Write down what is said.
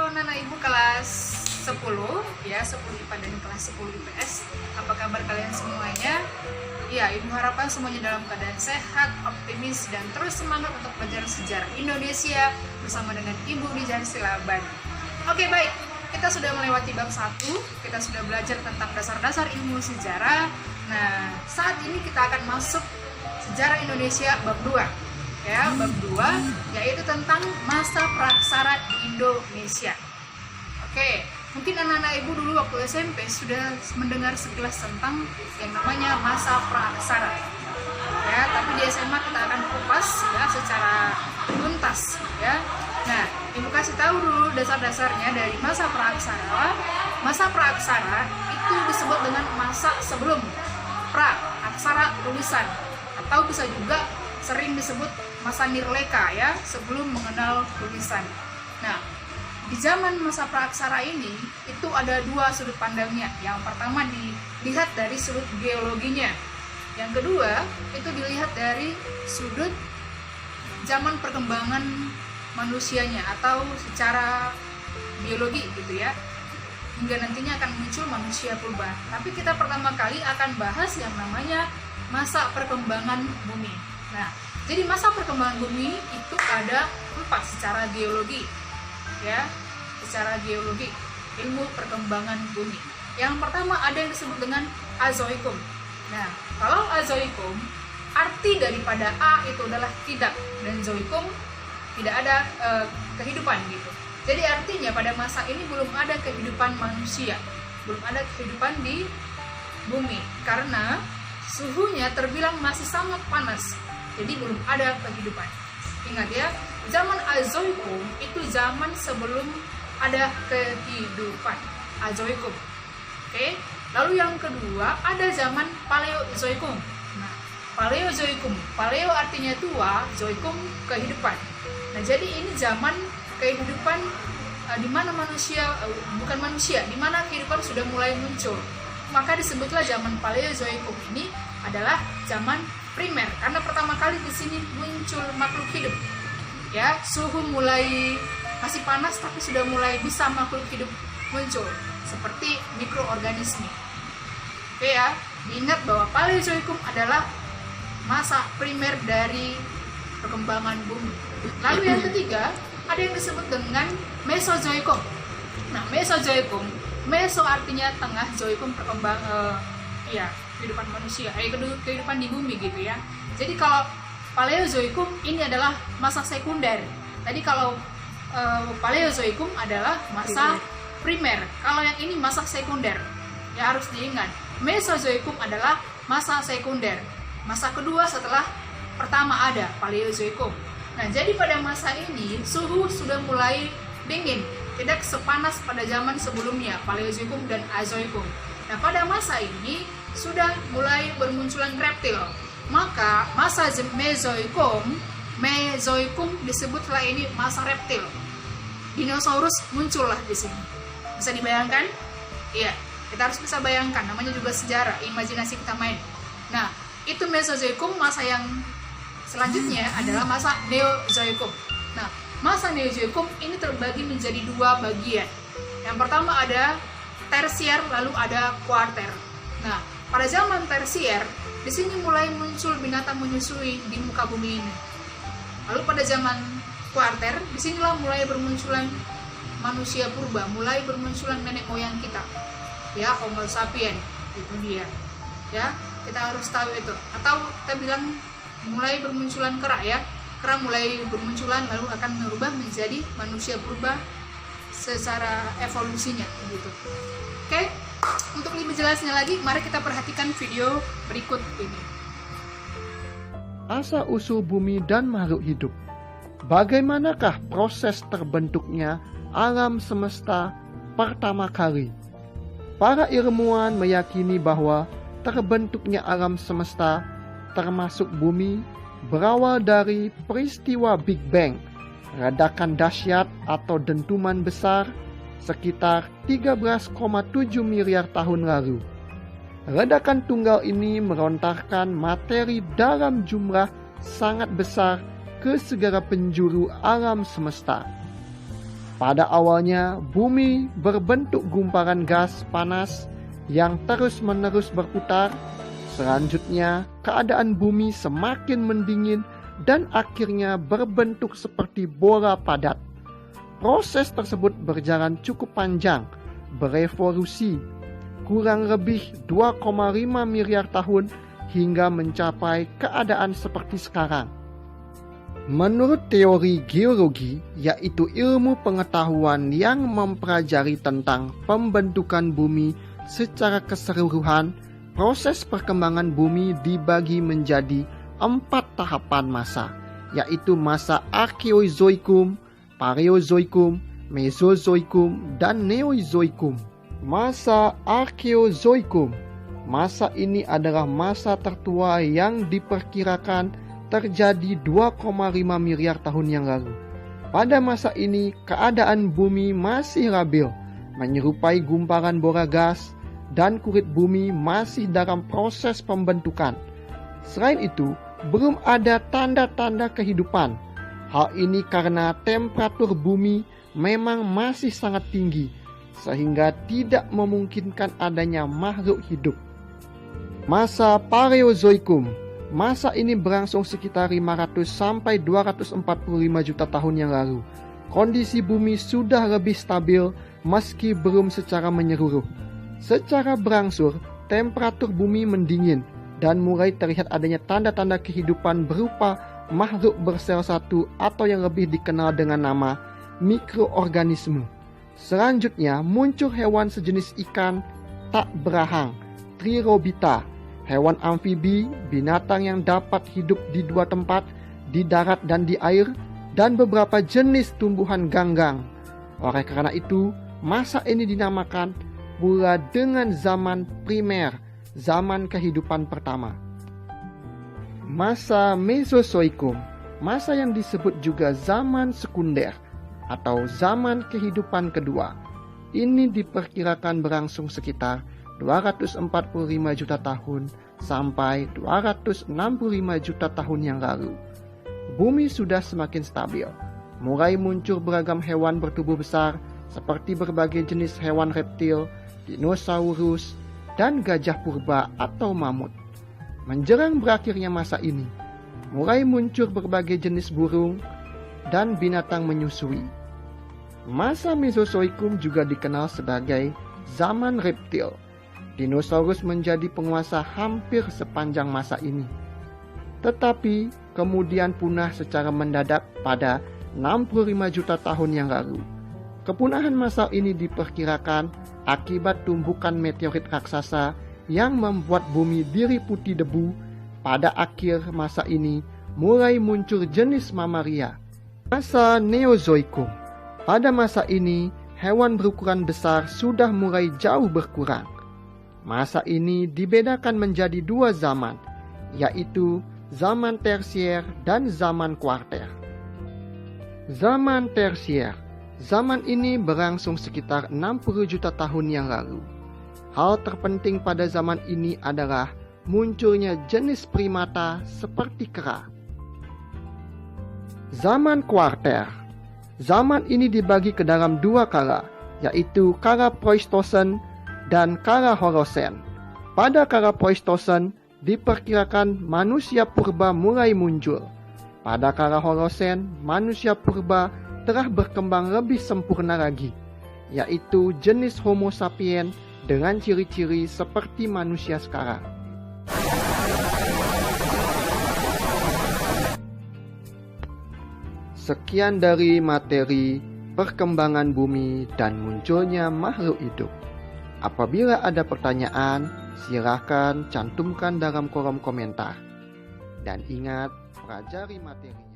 Nana Ibu kelas 10 ya, 10 IPA dan kelas 10 IPS. Apa kabar kalian semuanya? Ya, Ibu harapkan semuanya dalam keadaan sehat, optimis, dan terus semangat untuk belajar sejarah Indonesia bersama dengan Ibu di Silaban. Oke, baik. Kita sudah melewati bab 1, kita sudah belajar tentang dasar-dasar ilmu sejarah. Nah, saat ini kita akan masuk sejarah Indonesia bab 2. Ya, bab 2 yaitu tentang masa praksara di Indonesia. Oke, mungkin anak-anak Ibu dulu waktu SMP sudah mendengar sekilas tentang yang namanya masa praksara. Ya, tapi di SMA kita akan kupas ya secara tuntas ya. Nah, Ibu kasih tahu dulu dasar-dasarnya dari masa praksara. Masa praksara itu disebut dengan masa sebelum aksara tulisan, atau bisa juga sering disebut masa nirleka ya, sebelum mengenal tulisan. Nah, di zaman masa praksara ini itu ada dua sudut pandangnya. Yang pertama dilihat dari sudut geologinya. Yang kedua itu dilihat dari sudut zaman perkembangan manusianya atau secara biologi gitu ya, hingga nantinya akan muncul manusia purba. Tapi kita pertama kali akan bahas yang namanya masa perkembangan bumi. Nah, jadi masa perkembangan bumi itu ada 4 secara geologi ya, secara geologi ilmu perkembangan bumi. Yang pertama ada yang disebut dengan Azoikum. Nah, kalau Azoikum, arti daripada A itu adalah tidak, dan Zoikum tidak ada kehidupan gitu. Jadi artinya pada masa ini belum ada kehidupan manusia, belum ada kehidupan di bumi karena suhunya terbilang masih sangat panas. Jadi belum ada kehidupan. Ingat ya, zaman Azoikum itu zaman sebelum ada kehidupan. Azoikum. Oke. Lalu yang kedua ada zaman Paleozoikum. Nah, Paleozoikum. Paleo artinya tua, zoikum kehidupan. Nah, jadi ini zaman kehidupan di mana di mana kehidupan sudah mulai muncul. Maka disebutlah zaman Paleozoikum ini adalah zaman primer karena pertama kali di sini muncul makhluk hidup. Ya, suhu mulai masih panas tapi sudah mulai bisa makhluk hidup muncul seperti mikroorganisme. Oke ya, diingat bahwa Paleozoikum adalah masa primer dari perkembangan bumi. Lalu yang ketiga ada yang disebut dengan Mesozoikum. Nah, Mesozoikum, meso artinya tengah, zoikum kehidupan manusia, kehidupan di bumi gitu ya. Jadi kalau Paleozoikum ini adalah masa sekunder. Tadi kalau Paleozoikum adalah masa primer. Kalau yang ini masa sekunder. Ya, harus diingat. Mesozoikum adalah masa sekunder. Masa kedua setelah pertama ada Paleozoikum. Nah, jadi pada masa ini suhu sudah mulai dingin, tidak sepanas pada zaman sebelumnya Paleozoikum dan Azoikum. Nah, pada masa ini sudah mulai bermunculan reptil. Maka masa Mesozoikum disebutlah ini masa reptil. Dinosaurus muncullah di sini. Bisa dibayangkan? Iya, kita harus bisa bayangkan. Namanya juga sejarah, imajinasi kita main. Nah, itu Mesozoikum. Masa yang selanjutnya adalah masa Neozoikum. Nah, masa Neozoikum ini terbagi menjadi 2 bagian. Yang pertama ada tersier, lalu ada kuarter. Nah, pada zaman tersier, di sini mulai muncul binatang menyusui di muka bumi ini. Lalu pada zaman kuarter, disinilah mulai bermunculan manusia purba, mulai bermunculan nenek moyang kita. Ya, Homo sapiens, itu dia. Ya, kita harus tahu itu. Atau kita bilang mulai bermunculan kera ya. Kera mulai bermunculan lalu akan berubah menjadi manusia purba secara evolusinya gitu. Oke, untuk lebih jelasnya lagi mari kita perhatikan video berikut ini. Asal-usul bumi dan makhluk hidup. Bagaimanakah proses terbentuknya alam semesta pertama kali? Para ilmuwan meyakini bahwa terbentuknya alam semesta termasuk bumi berawal dari peristiwa Big Bang, ledakan dahsyat atau dentuman besar sekitar 13,7 miliar tahun lalu. Ledakan tunggal ini merontarkan materi dalam jumlah sangat besar ke segala penjuru alam semesta. Pada awalnya, bumi berbentuk gumparan gas panas yang terus-menerus berputar. Selanjutnya, keadaan bumi semakin mendingin dan akhirnya berbentuk seperti bola padat. Proses tersebut berjalan cukup panjang, berevolusi, kurang lebih 2,5 miliar tahun hingga mencapai keadaan seperti sekarang. Menurut teori geologi, yaitu ilmu pengetahuan yang mempelajari tentang pembentukan bumi secara keseluruhan, proses perkembangan bumi dibagi menjadi 4 tahapan masa, yaitu masa Arkeozoikum, Paleozoikum, Mesozoikum, dan Neozoikum. Masa Arkeozoikum. Masa ini adalah masa tertua yang diperkirakan terjadi 2,5 miliar tahun yang lalu. Pada masa ini, keadaan bumi masih labil, menyerupai gumparan bola gas, dan kulit bumi masih dalam proses pembentukan. Selain itu, belum ada tanda-tanda kehidupan. Hal ini karena temperatur bumi memang masih sangat tinggi, sehingga tidak memungkinkan adanya makhluk hidup. Masa Paleozoikum. Masa ini berlangsung sekitar 500 sampai 245 juta tahun yang lalu. Kondisi bumi sudah lebih stabil meski belum secara menyeluruh. Secara berangsur, temperatur bumi mendingin dan mulai terlihat adanya tanda-tanda kehidupan berupa makhluk bersel satu atau yang lebih dikenal dengan nama mikroorganisme. Selanjutnya muncul hewan sejenis ikan tak berahang, Trilobita, hewan amfibi, binatang yang dapat hidup di 2 tempat, di darat dan di air, dan beberapa jenis tumbuhan ganggang. Oleh karena itu, masa ini dinamakan pula dengan zaman primer, zaman kehidupan pertama. Masa Mesozoikum, masa yang disebut juga zaman sekunder atau zaman kehidupan kedua. Ini diperkirakan berlangsung sekitar 245 juta tahun sampai 265 juta tahun yang lalu. Bumi sudah semakin stabil. Mulai muncul beragam hewan bertubuh besar seperti berbagai jenis hewan reptil, dinosaurus, dan gajah purba atau mamut. Menjelang berakhirnya masa ini, mulai muncul berbagai jenis burung dan binatang menyusui. Masa Mesozoikum juga dikenal sebagai zaman reptil. Dinosaurus menjadi penguasa hampir sepanjang masa ini, tetapi kemudian punah secara mendadak pada 65 juta tahun yang lalu. Kepunahan massal ini diperkirakan akibat tumbukan meteorit raksasa yang membuat bumi diliputi debu. Pada akhir masa ini mulai muncul jenis mamalia. Masa Neozoikum. Pada masa ini hewan berukuran besar sudah mulai jauh berkurang. Masa ini dibedakan menjadi 2 zaman, yaitu zaman tersier dan zaman kuarter. Zaman tersier. Zaman ini berlangsung sekitar 60 juta tahun yang lalu. Hal terpenting pada zaman ini adalah munculnya jenis primata seperti kera. Zaman kuarter. Zaman ini dibagi ke dalam 2 kala, yaitu kala Pleistosen dan kala Holosen. Pada kala Pleistosen diperkirakan manusia purba mulai muncul. Pada kala Holosen, manusia purba telah berkembang lebih sempurna lagi, yaitu jenis Homo sapiens dengan ciri-ciri seperti manusia sekarang. Sekian dari materi perkembangan bumi dan munculnya makhluk hidup. Apabila ada pertanyaan, silakan cantumkan dalam kolom komentar. Dan ingat, pelajari materi.